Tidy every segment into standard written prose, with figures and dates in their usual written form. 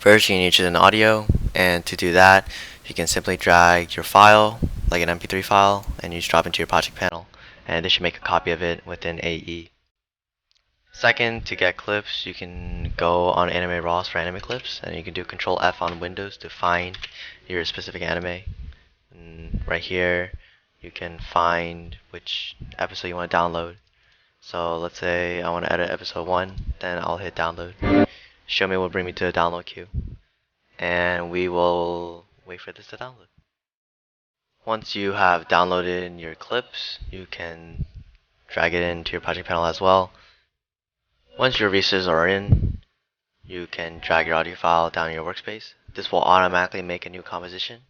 First, you need to choose an audio, and to do that, you can simply drag your file, like an MP3 file, and you just drop into your project panel, and this should make a copy of it within AE. Second, to get clips, you can go on Anime Raws for anime clips, and you can do Control F on Windows to find your specific anime. And right here, you can find which episode you want to download. So let's say I want to edit episode 1, then I'll hit download. Show me will bring me to the download queue, and we will wait for this to download. Once you have downloaded your clips, you can drag it into your project panel as well. Once your resources are in, you can drag your audio file down your workspace. This will automatically make a new composition,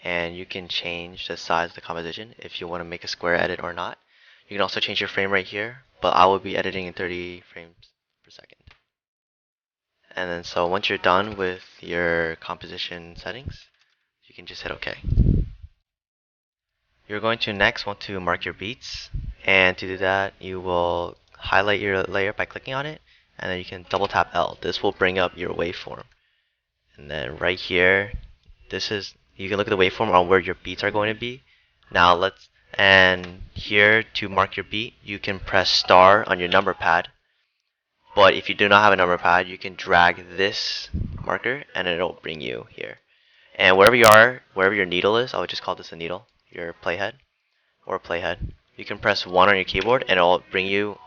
and you can change the size of the composition if you want to make a square edit or not. You can also change your frame rate here, but I will be editing in 30 frames per second. And then so once you're done with your composition settings, you can just hit OK. You're going to next want to mark your beats, and to do that you will highlight your layer by clicking on it, and then you can double tap L. This will bring up your waveform. And then right here, you can look at the waveform on where your beats are going to be. Now and here to mark your beat, you can press star on your number pad. But if you do not have a number pad, you can drag this marker and it'll bring you here. And wherever you are, wherever your needle is, I would just call this a needle, your playhead or playhead. You can press 1 on your keyboard and it'll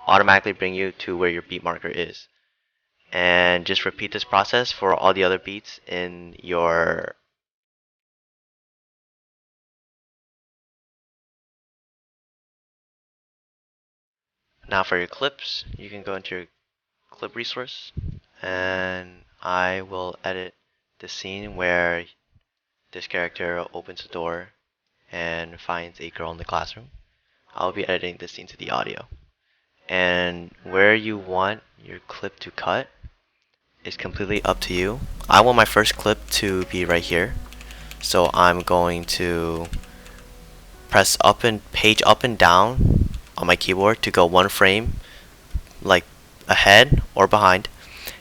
automatically bring you to where your beat marker is. And just repeat this process for all the other beats in your Now for your clips, you can go into your clip resource, and I will edit the scene where this character opens the door and finds a girl in the classroom. I'll be editing this scene to the audio. And where you want your clip to cut is completely up to you. I want my first clip to be right here, so I'm going to press page up and down on my keyboard to go 1 frame, like ahead or behind.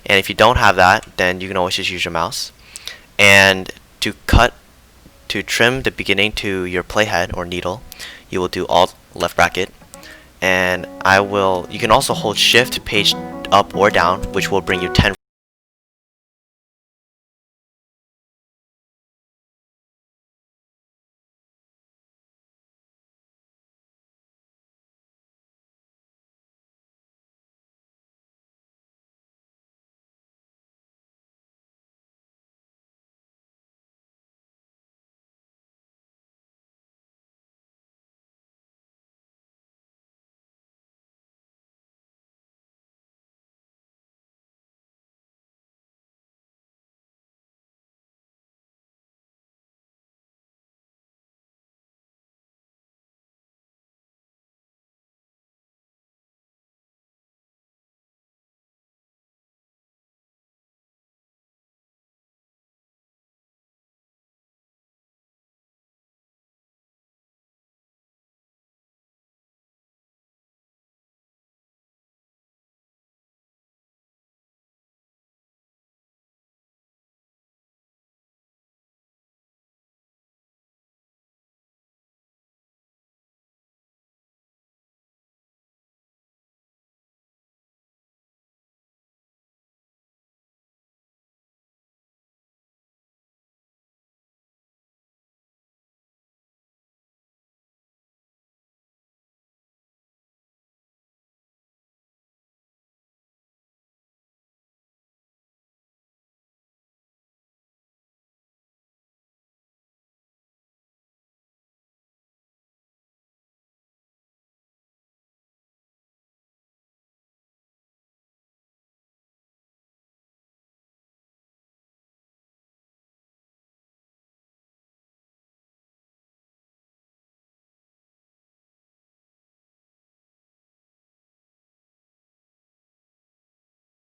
And if you don't have that, then you can always just use your mouse. And to trim the beginning to your playhead or needle, you will do Alt left bracket, and you can also hold Shift page up or down, which will bring you 10.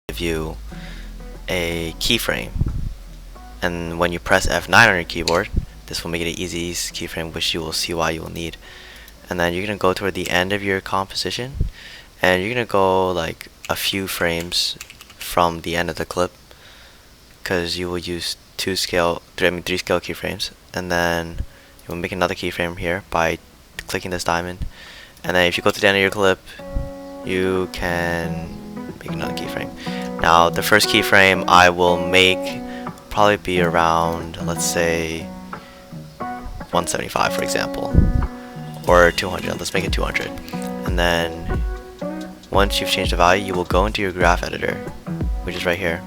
Give you a keyframe, and when you press F9 on your keyboard, this will make it an easy keyframe, which you will see why you will need. And then you're gonna go toward the end of your composition, and you're gonna go like a few frames from the end of the clip, because you will use three scale keyframes, and then you will make another keyframe here by clicking this diamond, and then if you go to the end of your clip, you can make another keyframe. Now the first keyframe I will make probably be around, let's say 175 for example, or 200. Let's make it 200. And then once you've changed the value, you will go into your graph editor, which is right here,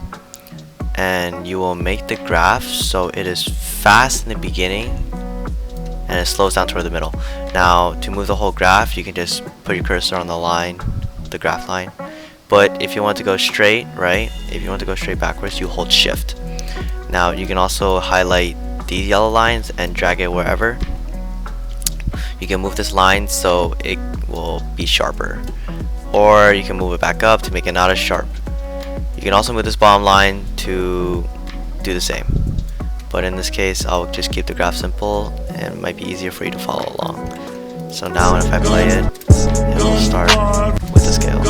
and you will make the graph so it is fast in the beginning and it slows down toward the middle. Now to move the whole graph, you can just put your cursor on the line, the graph line. But if you want to go straight, right, if you want to go straight backwards, you hold shift. Now you can also highlight these yellow lines and drag it wherever. You can move this line so it will be sharper, or you can move it back up to make it not as sharp. You can also move this bottom line to do the same, but in this case I'll just keep the graph simple and it might be easier for you to follow along. So now if I play it, it will start with the scale.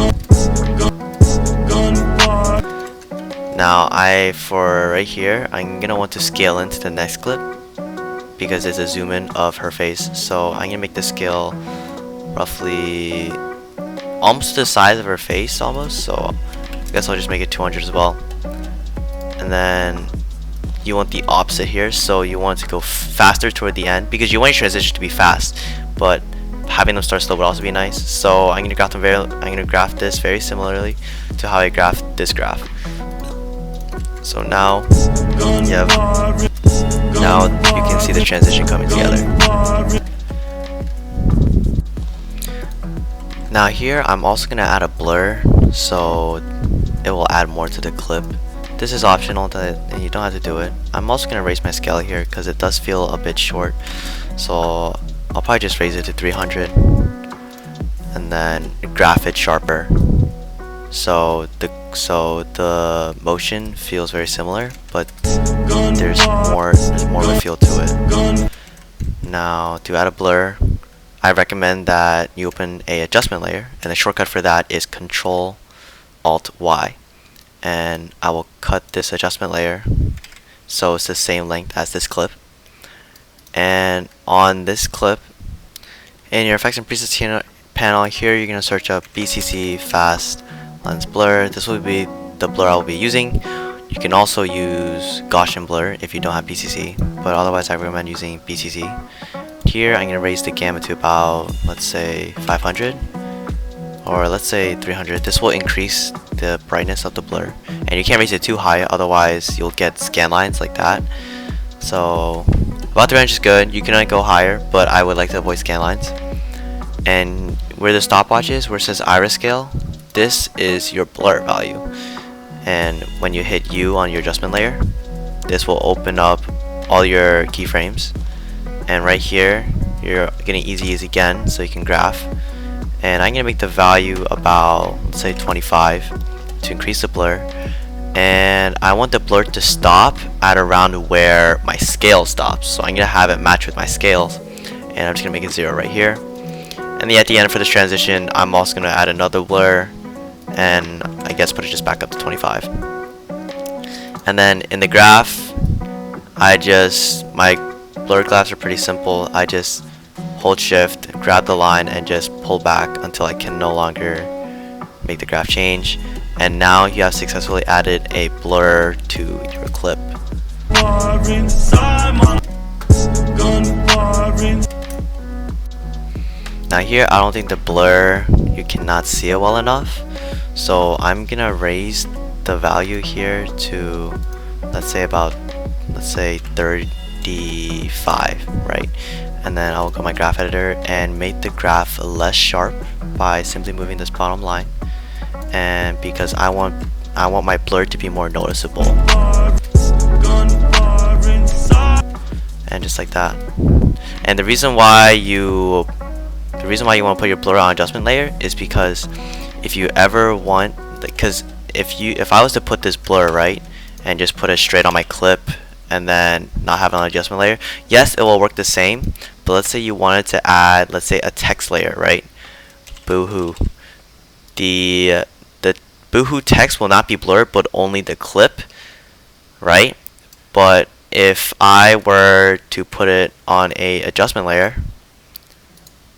Now for right here, I'm gonna want to scale into the next clip because it's a zoom in of her face. So I'm gonna make the scale roughly almost the size of her face almost. So I guess I'll just make it 200 as well. And then you want the opposite here, so you want to go faster toward the end because you want your transition to be fast, but having them start slow would also be nice. So I'm gonna graph this very similarly to how I graphed this graph. So now, now you can see the transition coming together. Now here I'm also gonna add a blur, so it will add more to the clip. This is optional, and you don't have to do it. I'm also gonna raise my scale here because it does feel a bit short. So I'll probably just raise it to 300, and then graph it sharper. So the motion feels very similar, but there's more of a feel to it. Now to add a blur, I recommend that you open a adjustment layer, and the shortcut for that is Control Alt Y. And I will cut this adjustment layer so it's the same length as this clip. And on this clip, in your effects and presets panel here, you're gonna search up BCC Fast Lens Blur. This will be the blur I will be using. You can also use Gaussian blur if you don't have BCC, but otherwise I recommend using BCC. Here I'm gonna raise the gamma to about, let's say 500, or let's say 300. This will increase the brightness of the blur, and you can't raise it too high, otherwise you'll get scan lines like that. So about 300 is good. You can go higher, but I would like to avoid scan lines. And where the stopwatch is, where it says iris scale, this is your blur value. And when you hit U on your adjustment layer, this will open up all your keyframes. And right here, you're getting easy again, so you can graph. And I'm gonna make the value about, let's say 25 to increase the blur. And I want the blur to stop at around where my scale stops. So I'm gonna have it match with my scales, and I'm just gonna make it 0 right here. And then at the end for this transition, I'm also gonna add another blur, and I guess put it just back up to 25. And then in the graph, my blur graphs are pretty simple. I just hold shift, grab the line, and just pull back until I can no longer make the graph change. And now you have successfully added a blur to your clip. Now here I don't think the blur, you cannot see it well enough, so I'm gonna raise the value here to, let's say 35, right? And then I'll go to my graph editor and make the graph less sharp by simply moving this bottom line, and because I want my blur to be more noticeable, and just like that. And the reason why you want to put your blur on adjustment layer is because if you ever want, because if I was to put this blur right and just put it straight on my clip and then not have an adjustment layer, yes, it will work the same. But let's say you wanted to add, let's say, a text layer, right? Boohoo. The boohoo text will not be blurred, but only the clip, right? But if I were to put it on a adjustment layer,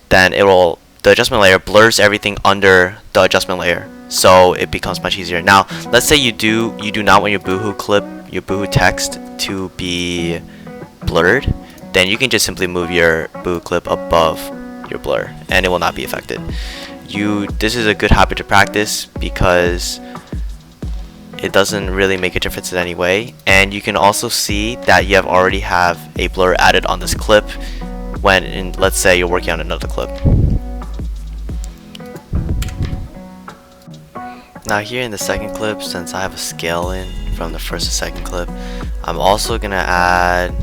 then the adjustment layer blurs everything under the adjustment layer, so it becomes much easier. Now, let's say you do not want your boohoo text to be blurred, then you can just simply move your boohoo clip above your blur, and it will not be affected. This is a good habit to practice because it doesn't really make a difference in any way, and you can also see that you already have a blur added on this clip when let's say you're working on another clip. Now here in the second clip, since I have a scale in from the first to second clip, I'm also gonna add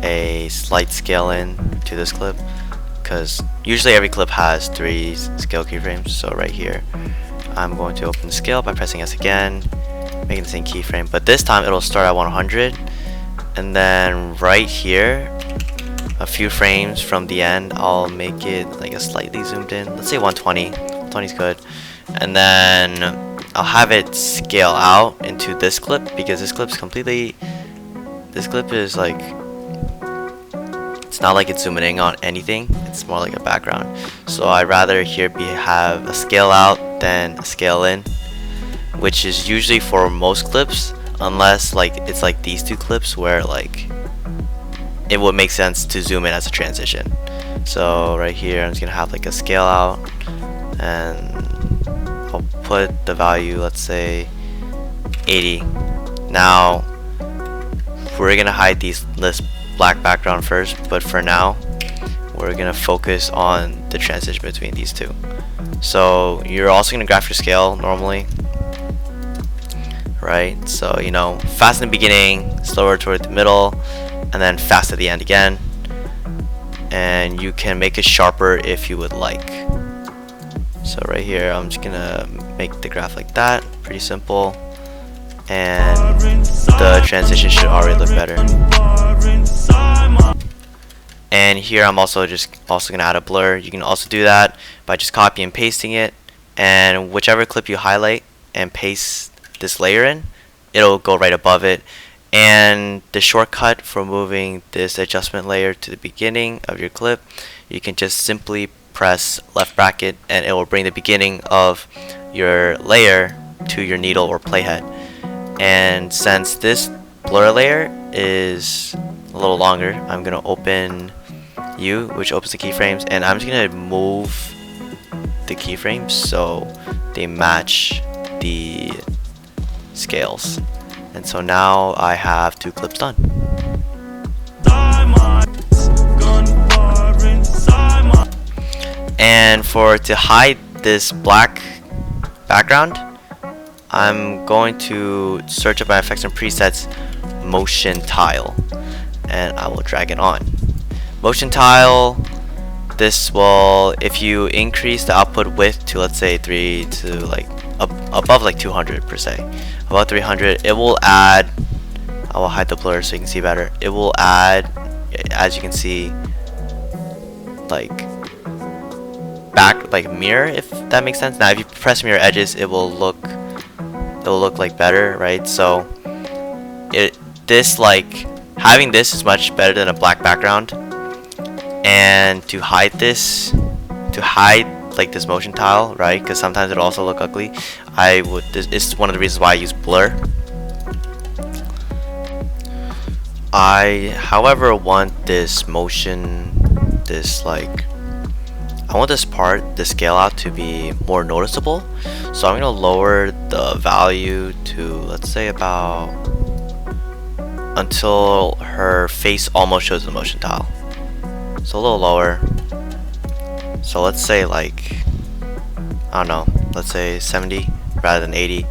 a slight scale in to this clip, because usually every clip has 3 scale keyframes. So right here, I'm going to open the scale by pressing S again, making the same keyframe, but this time it'll start at 100, and then right here, a few frames from the end, I'll make it like a slightly zoomed in. Let's say 120. 120 is good, and then I'll have it scale out into this clip, because this clip is like, it's not like it's zooming in on anything, it's more like a background. So I'd rather here have a scale out than a scale in, which is usually for most clips, unless like it's like these 2 clips where like it would make sense to zoom in as a transition. So right here, I'm just gonna have like a scale out, and I'll put the value, let's say 80. Now we're gonna hide this black background first, but for now we're gonna focus on the transition between these 2. So you're also gonna graph your scale normally, right? So fast in the beginning, slower toward the middle, and then fast at the end again, and you can make it sharper if you would like. So right here, I'm just gonna make the graph like that, pretty simple, and the transition should already look better. And here I'm also gonna add a blur. You can also do that by just copy and pasting it, and whichever clip you highlight and paste this layer in, it'll go right above it. And the shortcut for moving this adjustment layer to the beginning of your clip, you can just simply press left bracket, and it will bring the beginning of your layer to your needle or playhead. And since this blur layer is a little longer, I'm gonna open U, which opens the keyframes, and I'm just gonna move the keyframes so they match the scales. And so now I have 2 clips done. And to hide this black background, I'm going to search up my effects and presets motion tile, and I will drag it on. Motion tile, this will, if you increase the output width to, let's say 3 to like above like 200 per se, above 300, it will add, I will hide the blur so you can see better, it will add, as you can see, like back, like mirror, if that makes sense. Now if you press mirror edges, it will look like better, right? So having this is much better than a black background. And to hide this motion tile, right, because sometimes it'll also look ugly, this is one of the reasons why I use blur. I however want this motion, I want this part, the scale out, to be more noticeable. So I'm going to lower the value to, let's say, about until her face almost shows the motion tile. So a little lower. So let's say like, I don't know, let's say 70 rather than 80.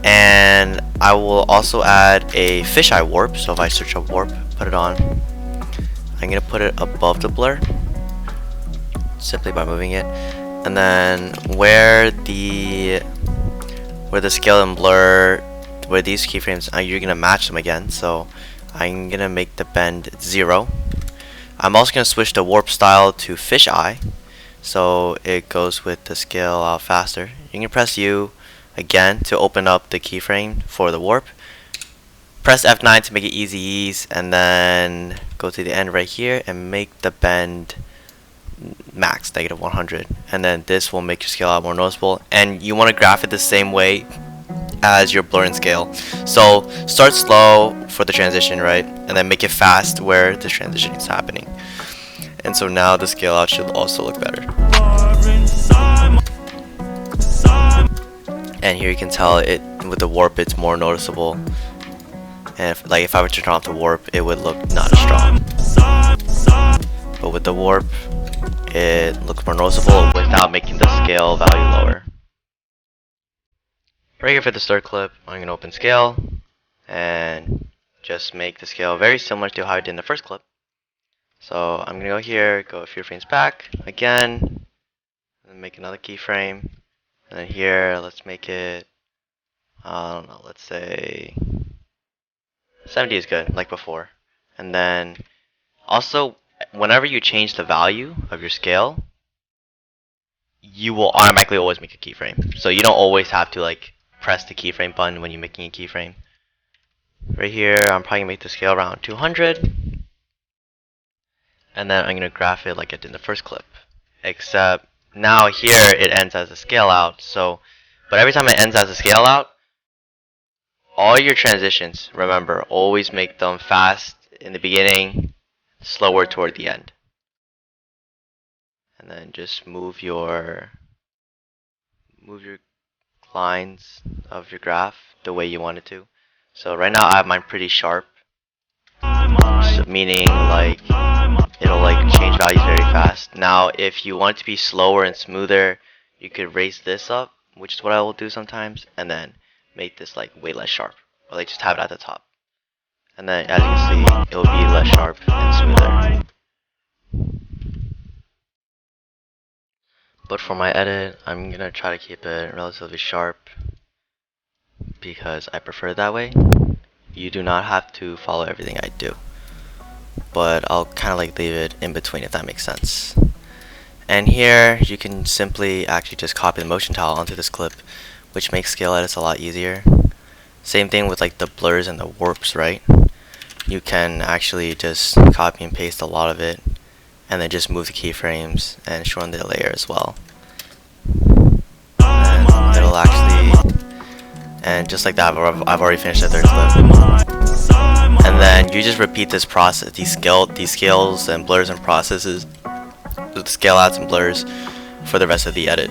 And I will also add a fisheye warp. So if I search up warp, put it on, I'm going to put it above the blur, simply by moving it. And then where the scale and blur, where these keyframes, you're gonna match them again. So I'm gonna make the bend 0. I'm also gonna switch the warp style to fisheye, so it goes with the scale out faster. You can press U again to open up the keyframe for the warp, Press F9 to make it easy ease, and then go to the end right here and make the bend max, -100. And then this will make your scale out more noticeable. And you want to graph it the same way as your blur and scale. So start slow for the transition, right? And then make it fast where the transition is happening. And so now the scale out should also look better. And here you can tell it with the warp it's more noticeable. And if I were to turn off the warp, it would look not as strong. But with the warp, it looks more noticeable without making the scale value lower. Right here for the start clip, I'm going to open scale and just make the scale very similar to how I did in the first clip. So I'm going to go here, go a few frames back again, and make another keyframe. And then here, let's make it, I don't know, let's say 70 is good, like before. And then also, whenever you change the value of your scale, you will automatically always make a keyframe. So you don't always have to like press the keyframe button when you're making a keyframe. Right here, I'm probably gonna make the scale around 200. And then I'm gonna graph it like I did in the first clip. Except now here it ends as a scale out. So, but every time it ends as a scale out, all your transitions, remember, always make them fast in the beginning, slower toward the end. And then just move your lines of your graph the way you want it to. So right now I have mine pretty sharp, so meaning like it'll like change values very fast. Now if you want it to be slower and smoother, you could raise this up, which is what I will do sometimes, and then make this like way less sharp, or like just have it at the top. And then as you can see, it will be less sharp and smoother. But for my edit, I'm gonna try to keep it relatively sharp because I prefer it that way. You do not have to follow everything I do, but I'll kind of like leave it in between if that makes sense. And here you can simply actually just copy the motion tile onto this clip, which makes scale edits a lot easier. Same thing with like the blurs and the warps, right? You can actually just copy and paste a lot of it and then just move the keyframes and shorten the layer as well. And it'll actually, and just like that, I've already finished the third clip. And then you just repeat this process, these scales and blurs and processes, the scale outs and blurs for the rest of the edit,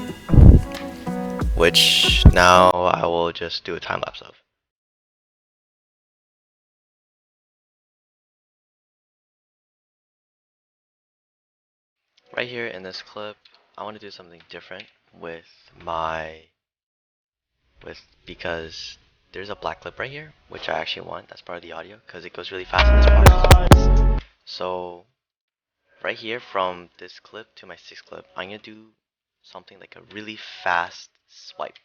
which now I will just do a time lapse of. Right here in this clip, I want to do something different with because there's a black clip right here, which I actually want. That's part of the audio because it goes really fast in this part. So right here from this clip to my sixth clip, I'm gonna do something like a really fast swipe.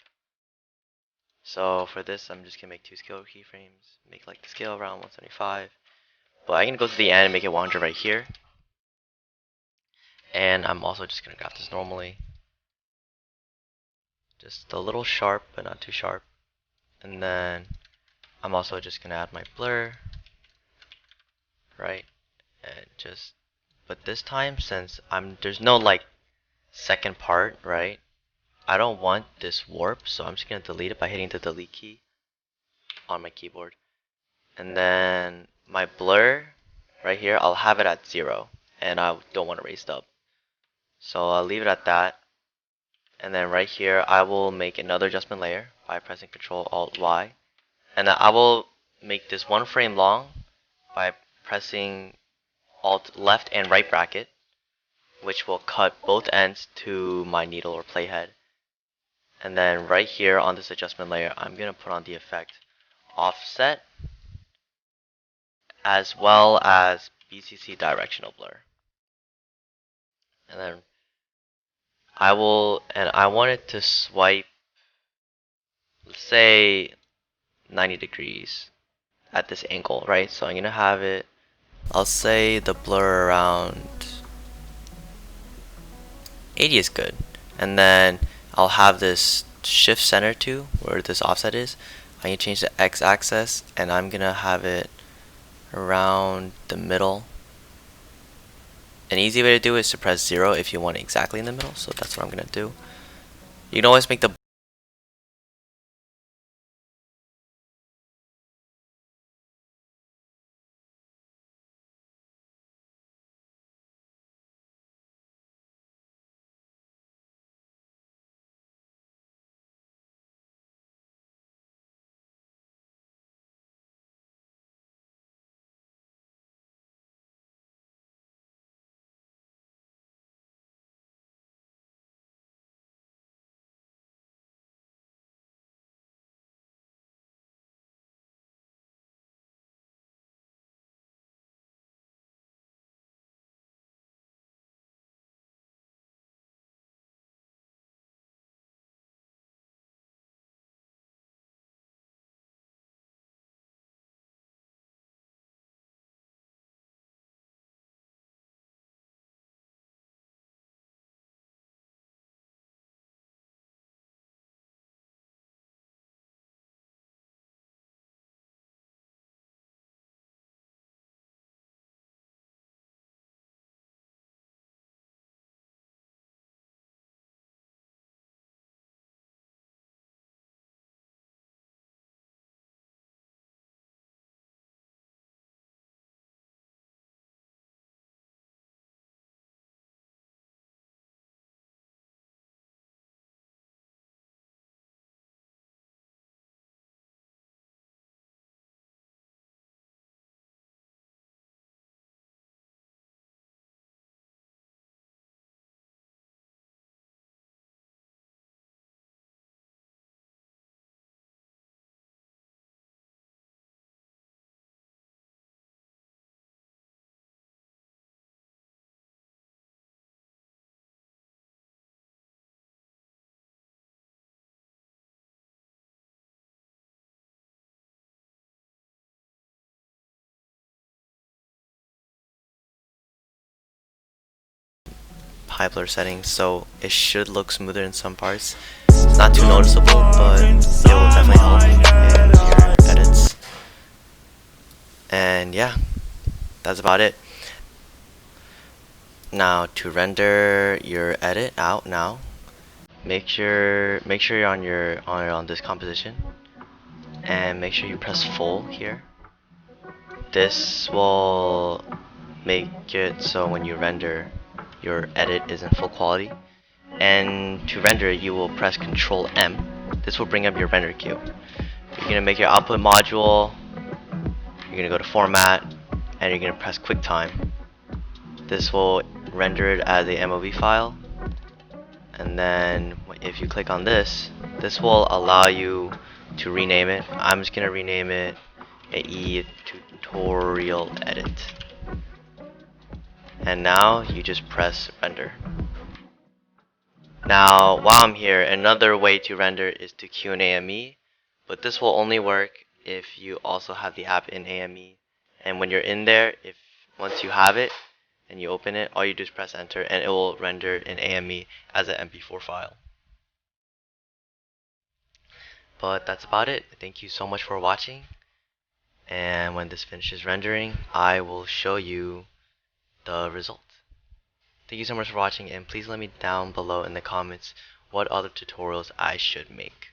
So for this, I'm just gonna make 2 scale keyframes, make like the scale around 175. But I'm gonna go to the end and make it 100 right here. And I'm also just gonna graph this normally, just a little sharp but not too sharp. And then I'm also just gonna add my blur, right? And just, but this time since there's no like second part, right? I don't want this warp, so I'm just gonna delete it by hitting the delete key on my keyboard. And then my blur right here, I'll have it at 0, and I don't want it raised up, so I'll leave it at that. And then right here I will make another adjustment layer by pressing Ctrl Alt Y, and then I will make this 1 frame long by pressing Alt left and right bracket, which will cut both ends to my needle or playhead. And then right here on this adjustment layer, I'm gonna put on the effect offset as well as BCC directional blur. And then I want it to swipe, let's say 90 degrees at this angle, right? So I'm gonna have it, I'll say the blur around 80 is good. And then I'll have this shift center to where this offset is. I can change the x-axis, and I'm gonna have it around the middle. An easy way to do it is to press 0 if you want it exactly in the middle, so that's what I'm gonna do. You can always make the high blur settings, so it should look smoother in some parts. It's not too noticeable, but it will definitely help in your edits. And yeah, that's about it. Now to render your edit out now, make sure you're on this composition, and make sure you press full here. This will make it so when you render, your edit is in full quality. And to render it, you will press Control M. This will bring up your render queue. You're gonna make your output module. You're gonna go to Format, and you're gonna press QuickTime. This will render it as a MOV file. And then if you click on this, this will allow you to rename it. I'm just gonna rename it AE Tutorial Edit. And now you just press render. Now, while I'm here, another way to render is to queue in AME, but this will only work if you also have the app in AME. And when you're in there, if once you have it and you open it, all you do is press enter, and it will render in AME as an MP4 file. But that's about it. Thank you so much for watching. And when this finishes rendering, I will show you the result. Thank you so much for watching, and please let me down below in the comments what other tutorials I should make.